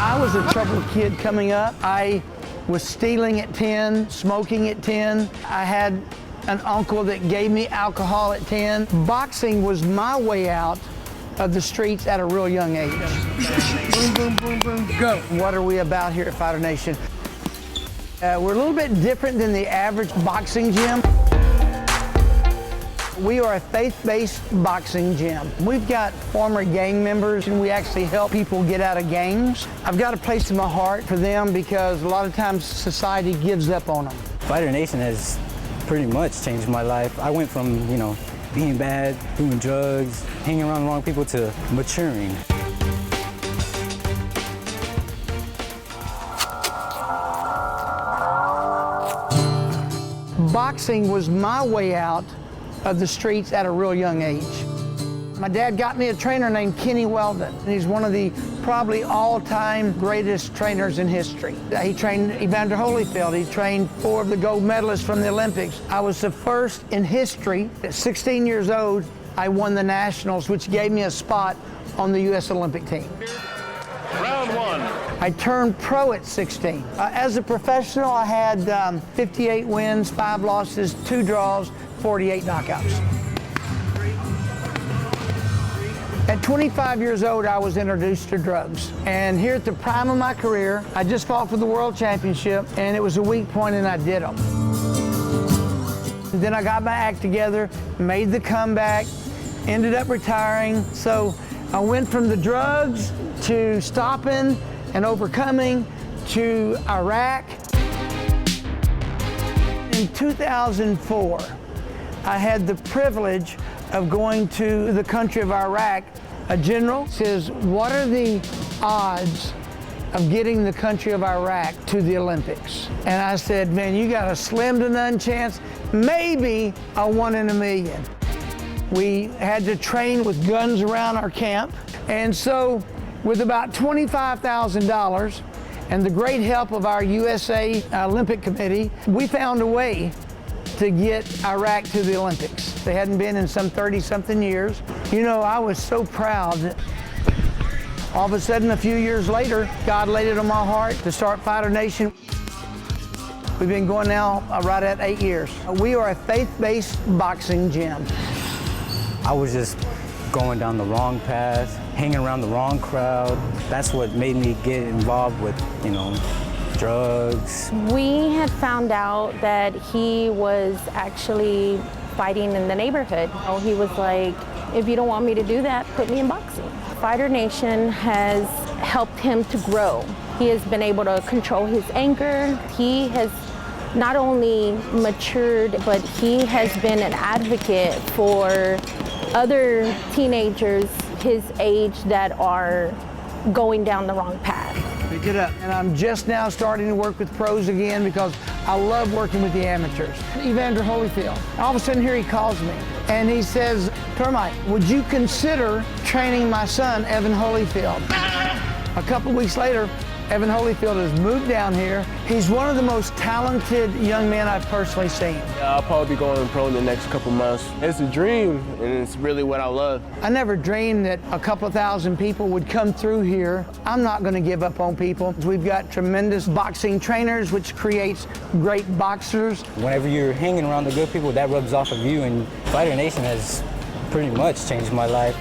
I was a troubled kid coming up. I was stealing at 10, smoking at 10. I had an uncle that gave me alcohol at 10. Boxing was my way out of the streets at a real young age. Boom, boom, boom, boom, go. What are we about here at Fighter Nation? We're a little bit different than the average boxing gym. We are a faith-based boxing gym. We've got former gang members, and we actually help people get out of gangs. I've got a place in my heart for them because a lot of times society gives up on them. Fighter Nation has pretty much changed my life. I went from, being bad, doing drugs, hanging around the wrong people to maturing. Boxing was my way out of the streets at a real young age. My dad got me a trainer named Kenny Weldon, and he's one of the probably all-time greatest trainers in history. He trained Evander Holyfield. He trained 4 of the gold medalists from the Olympics. I was the first in history. At 16 years old, I won the Nationals, which gave me a spot on the U.S. Olympic team. Round 1. I turned pro at 16. As a professional, I had 58 wins, 5 losses, 2 draws, 48 knockouts. At 25 years old, I was introduced to drugs. And here at the prime of my career, I just fought for the world championship, and it was a weak point, and I did them. Then I got my act together, made the comeback, ended up retiring. So I went from the drugs to stopping and overcoming to Iraq. In 2004, I had the privilege of going to the country of Iraq. A general says, what are the odds of getting the country of Iraq to the Olympics? And I said, man, you got a slim to none chance, maybe a 1 in a million. We had to train with guns around our camp. And so with about $25,000 and the great help of our USA Olympic Committee, we found a way to get Iraq to the Olympics. They hadn't been in some 30-something years. I was so proud. All of a sudden, a few years later, God laid it on my heart to start Fighter Nation. We've been going now right at 8 years. We are a faith-based boxing gym. I was just going down the wrong path, hanging around the wrong crowd. That's what made me get involved with, drugs. We had found out that he was actually fighting in the neighborhood. He was like, if you don't want me to do that, put me in boxing. Fighter Nation has helped him to grow. He has been able to control his anger. He has not only matured, but he has been an advocate for other teenagers his age that are going down the wrong path. Pick it up. And I'm just now starting to work with pros again because I love working with the amateurs. Evander Holyfield. All of a sudden here he calls me and he says, Termite, would you consider training my son, Evan Holyfield? A couple weeks later, Evan Holyfield has moved down here. He's one of the most talented young men I've personally seen. I'll probably be going pro in the next couple months. It's a dream, and it's really what I love. I never dreamed that a couple thousand people would come through here. I'm not going to give up on people. We've got tremendous boxing trainers, which creates great boxers. Whenever you're hanging around the good people, that rubs off of you, and Fighter Nation has pretty much changed my life.